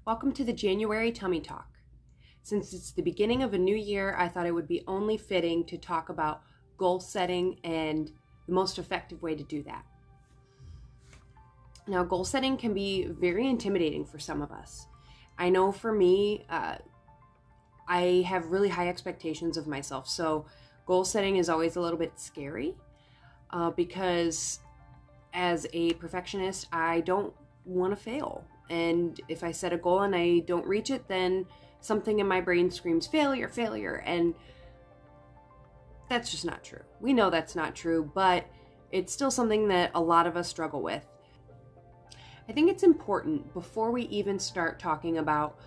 Welcome to the January Tummy Talk. Since it's the beginning of a new year, I thought it would be only fitting to talk about goal setting and the most effective way to do that. Now, goal setting can be very intimidating for some of us. I know for me, I have really high expectations of myself, so goal setting is always a little bit scary because as a perfectionist, I don't want to fail. And if I set a goal and I don't reach it, then something in my brain screams failure, failure. And that's just not true. We know that's not true, but it's still something that a lot of us struggle with. I think it's important before we even start talking about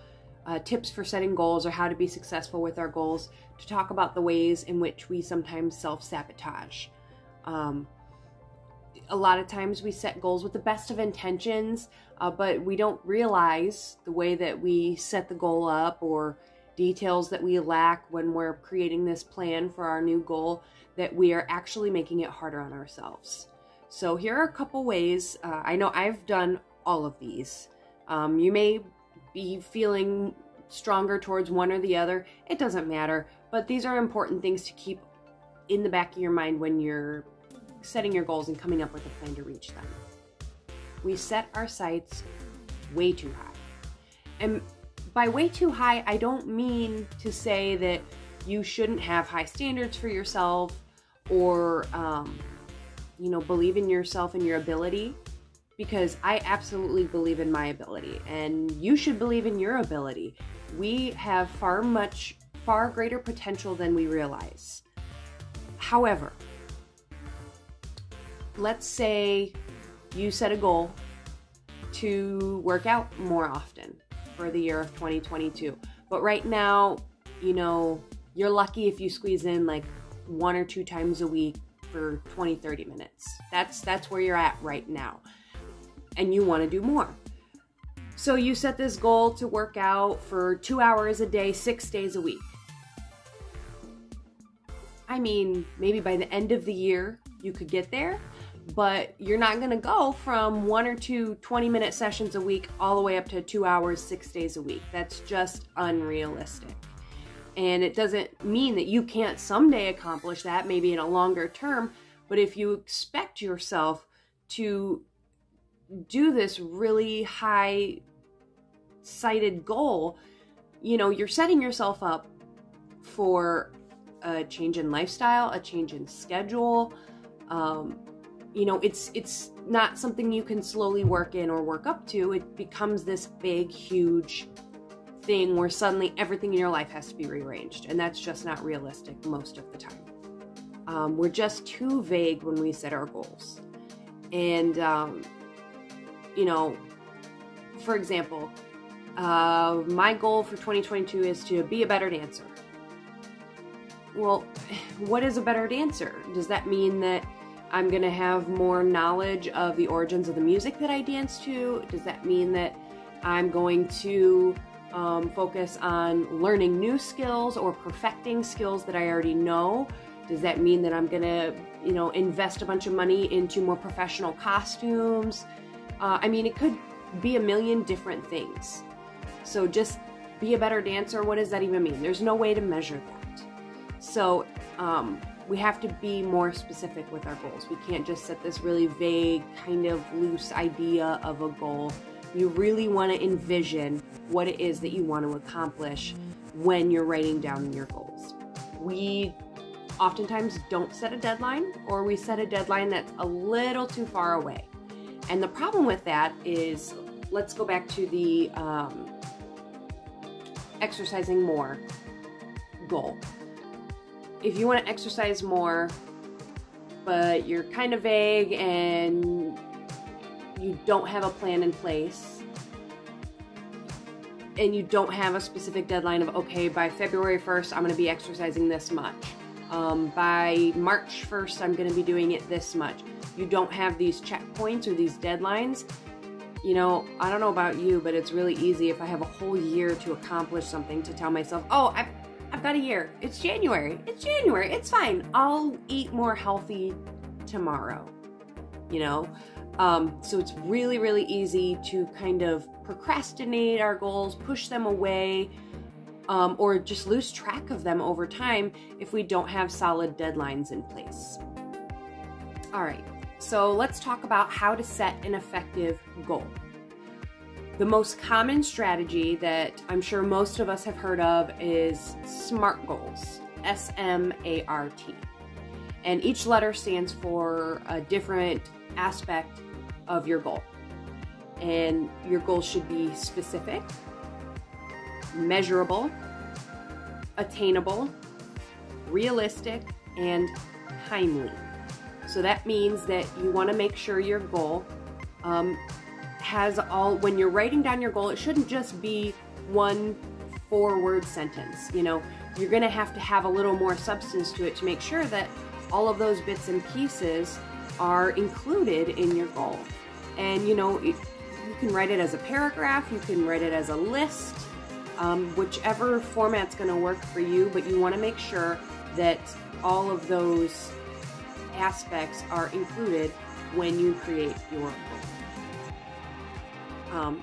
tips for setting goals or how to be successful with our goals to talk about the ways in which we sometimes self-sabotage. A lot of times we set goals with the best of intentions, but we don't realize the way that we set the goal up or details that we lack when we're creating this plan for our new goal, that we are actually making it harder on ourselves. So here are a couple ways. I know I've done all of these. You may be feeling stronger towards one or the other. It doesn't matter, but these are important things to keep in the back of your mind when you're setting your goals and coming up with a plan to reach them. We set our sights way too high. And by way too high, I don't mean to say that you shouldn't have high standards for yourself or, believe in yourself and your ability, because I absolutely believe in my ability and you should believe in your ability. We have far greater potential than we realize. However, let's say you set a goal to work out more often for the year of 2022. But right now, you're lucky if you squeeze in like 1 or 2 times a week for 20, 30 minutes. That's where you're at right now. And you want to do more. So you set this goal to work out for 2 hours a day, 6 days a week. I mean, maybe by the end of the year, you could get there, but you're not going to go from 1 or 2 20-minute sessions a week all the way up to 2 hours, 6 days a week. That's just unrealistic. And it doesn't mean that you can't someday accomplish that, maybe in a longer term, but if you expect yourself to do this really high-sighted goal, you're setting yourself up for a change in lifestyle, a change in schedule. It's not something you can slowly work in or work up to. It becomes this big, huge thing where suddenly everything in your life has to be rearranged, and that's just not realistic most of the time. We're just too vague when we set our goals. And, for example, my goal for 2022 is to be a better dancer. Well, what is a better dancer? Does that mean that I'm going to have more knowledge of the origins of the music that I dance to? Does that mean that I'm going to focus on learning new skills or perfecting skills that I already know? Does that mean that I'm going to, invest a bunch of money into more professional costumes? It could be a million different things. So just be a better dancer, what does that even mean? There's no way to measure that. So we have to be more specific with our goals. We can't just set this really vague, kind of loose idea of a goal. You really want to envision what it is that you want to accomplish when you're writing down your goals. We oftentimes don't set a deadline, or we set a deadline that's a little too far away. And the problem with that is, let's go back to the exercising more goal. If you want to exercise more, but you're kind of vague and you don't have a plan in place, and you don't have a specific deadline of, okay, by February 1st, I'm going to be exercising this much. By March 1st, I'm going to be doing it this much. You don't have these checkpoints or these deadlines. I don't know about you, but it's really easy if I have a whole year to accomplish something to tell myself, oh, I've got a year. It's January. It's fine. I'll eat more healthy tomorrow. So it's really, really easy to kind of procrastinate our goals, push them away, or just lose track of them over time if we don't have solid deadlines in place. All right, so let's talk about how to set an effective goal. The most common strategy that I'm sure most of us have heard of is SMART goals, S-M-A-R-T. And each letter stands for a different aspect of your goal. And your goal should be specific, measurable, attainable, realistic, and timely. So that means that you want to make sure your goal has all, when you're writing down your goal, it shouldn't just be one 4-word sentence. You know, you're going to have a little more substance to it to make sure that all of those bits and pieces are included in your goal. And you know, you can write it as a paragraph, you can write it as a list, whichever format's going to work for you, but you want to make sure that all of those aspects are included when you create your goal.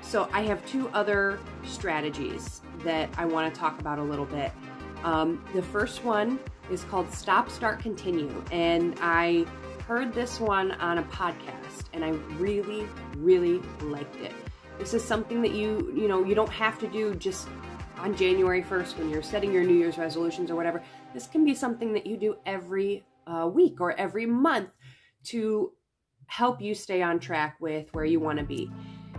So I have 2 other strategies that I want to talk about a little bit. The first one is called Stop, Start, Continue, and I heard this one on a podcast, and I really, really liked it. This is something that you don't have to do just on January 1st when you're setting your New Year's resolutions or whatever. This can be something that you do every week or every month to help you stay on track with where you want to be.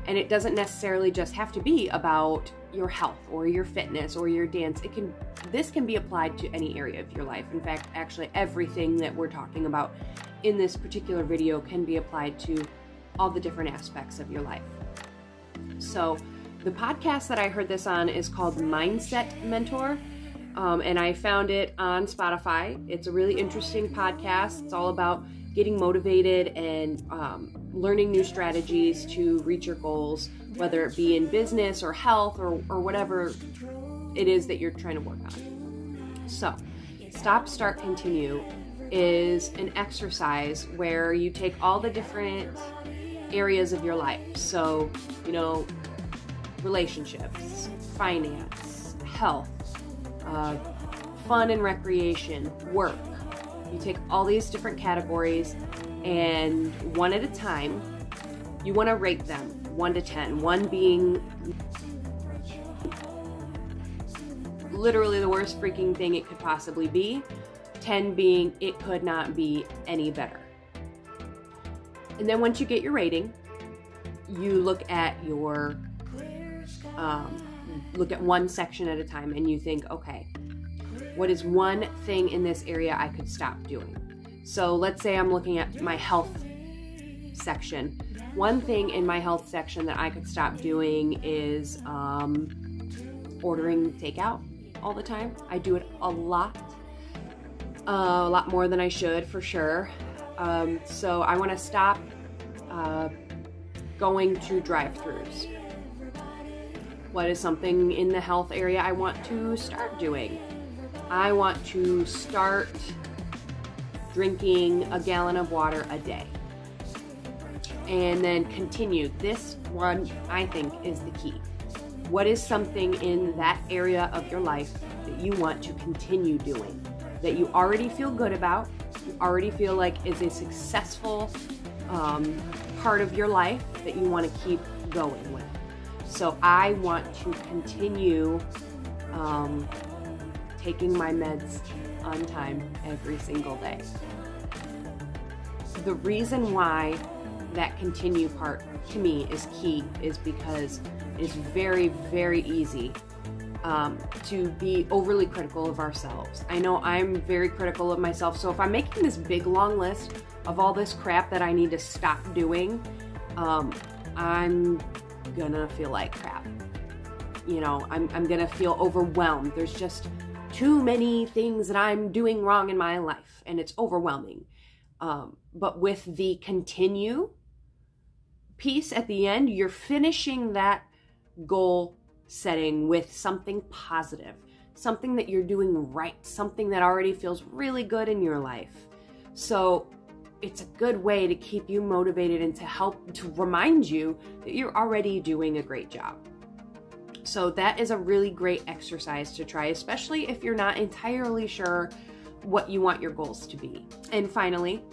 And it doesn't necessarily just have to be about your health or your fitness or your dance. This can be applied to any area of your life. In fact, actually everything that we're talking about in this particular video can be applied to all the different aspects of your life. So the podcast that I heard this on is called Mindset Mentor. And I found it on Spotify. It's a really interesting podcast. It's all about getting motivated and learning new strategies to reach your goals, whether it be in business or health or whatever it is that you're trying to work on. So, Stop, Start, Continue is an exercise where you take all the different areas of your life. So, you know, relationships, finance, health, fun and recreation, work. You take all these different categories and one at a time, you want to rate them 1 to 10. 1 being literally the worst freaking thing it could possibly be. 10 being it could not be any better. And then once you get your rating, you look at your, look at one section at a time and you think, okay, what is one thing in this area I could stop doing? So let's say I'm looking at my health section. One thing in my health section that I could stop doing is ordering takeout all the time. I do it a lot more than I should, for sure. So I want to stop going to drive-thrus. What is something in the health area I want to start doing? I want to start drinking a gallon of water a day. And then continue. This one, I think, is the key. What is something in that area of your life that you want to continue doing, that you already feel good about, you already feel like is a successful part of your life that you want to keep going with? So I want to continue taking my meds on time every single day. The reason why that continue part to me is key is because it's very, very easy to be overly critical of ourselves. I know I'm very critical of myself, so if I'm making this big long list of all this crap that I need to stop doing, I'm gonna feel like crap. You know, I'm gonna feel overwhelmed. There's just too many things that I'm doing wrong in my life, and it's overwhelming. But with the continue piece at the end, you're finishing that goal setting with something positive, something that you're doing right, something that already feels really good in your life. So it's a good way to keep you motivated and to help to remind you that you're already doing a great job. So that is a really great exercise to try, especially if you're not entirely sure what you want your goals to be. And finally,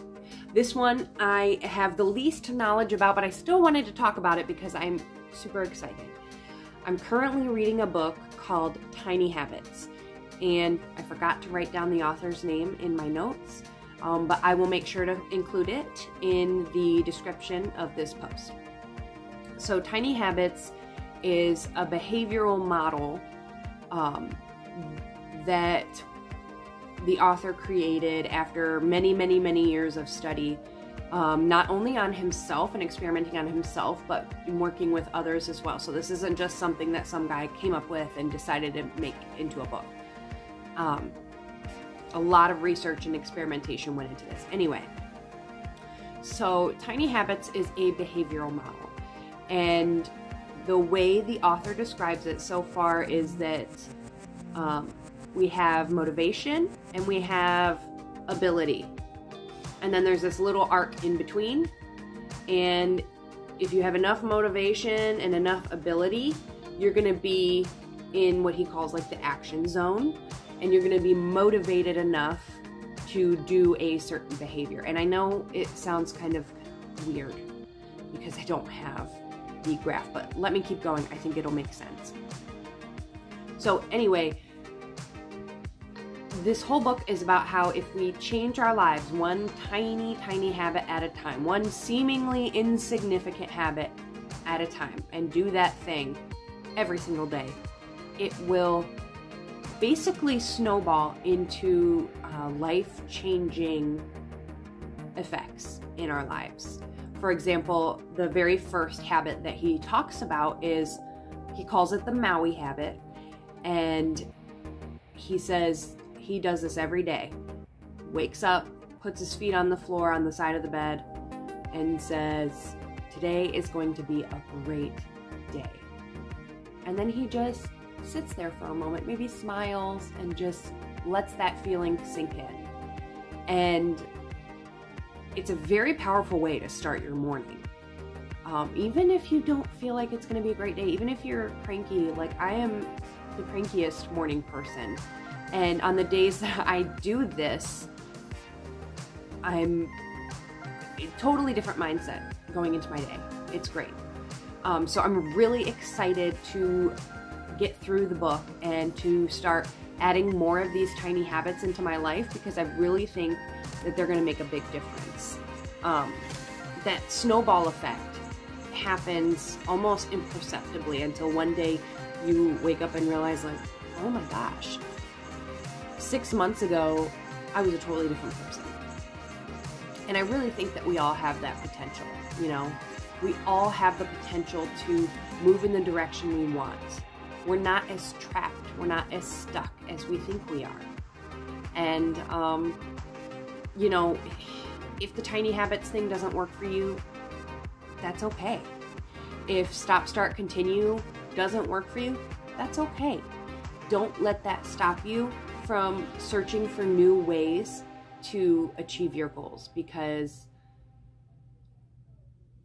this one I have the least knowledge about, but I still wanted to talk about it because I'm super excited. I'm currently reading a book called Tiny Habits, and I forgot to write down the author's name in my notes, but I will make sure to include it in the description of this post. So Tiny Habits is a behavioral model that the author created after many, many, many years of study, not only on himself and experimenting on himself, but in working with others as well. So this isn't just something that some guy came up with and decided to make into a book. A lot of research and experimentation went into this. Anyway, so Tiny Habits is a behavioral model, and the way the author describes it so far is that we have motivation and we have ability. And then there's this little arc in between. And if you have enough motivation and enough ability, you're going to be in what he calls like the action zone. And you're going to be motivated enough to do a certain behavior. And I know it sounds kind of weird because I don't have the graph, but let me keep going. I think it'll make sense. So anyway, this whole book is about how if we change our lives one tiny, tiny habit at a time, one seemingly insignificant habit at a time, and do that thing every single day, it will basically snowball into life-changing effects in our lives. For example, the very first habit that he talks about is, he calls it the Maui habit, and he says he does this every day. Wakes up, puts his feet on the floor on the side of the bed, and says, today is going to be a great day. And then he just sits there for a moment, maybe smiles, and just lets that feeling sink in. And it's a very powerful way to start your morning. Even if you don't feel like it's going to be a great day, even if you're cranky, like I am the crankiest morning person. And on the days that I do this, I'm a totally different mindset going into my day. It's great. So I'm really excited to get through the book and to start adding more of these tiny habits into my life, because I really think that they're going to make a big difference. That snowball effect happens almost imperceptibly until one day you wake up and realize, like, oh my gosh, 6 months ago I was a totally different person. And I really think that we all have that potential, you know? We all have the potential to move in the direction we want. We're not as trapped, we're not as stuck as we think we are. And, you know, if the tiny habits thing doesn't work for you, that's okay. If stop, start, continue doesn't work for you, that's okay. Don't let that stop you from searching for new ways to achieve your goals, because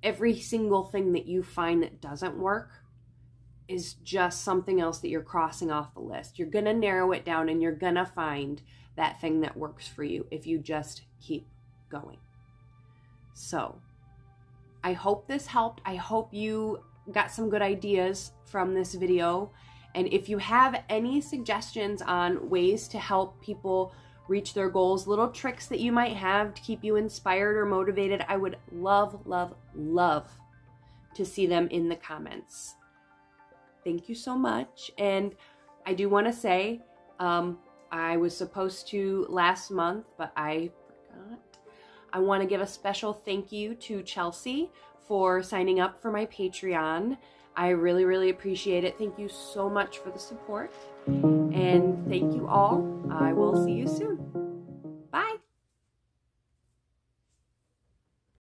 every single thing that you find that doesn't work is just something else that you're crossing off the list. You're going to narrow it down and you're going to find that thing that works for you if you just keep going. So I hope this helped. I hope you got some good ideas from this video. And if you have any suggestions on ways to help people reach their goals, little tricks that you might have to keep you inspired or motivated, I would love, love, love to see them in the comments. Thank you so much. And I do want to say, I was supposed to last month, but I forgot. I want to give a special thank you to Chelsea for signing up for my Patreon. I really, really appreciate it. Thank you so much for the support. And thank you all. I will see you soon.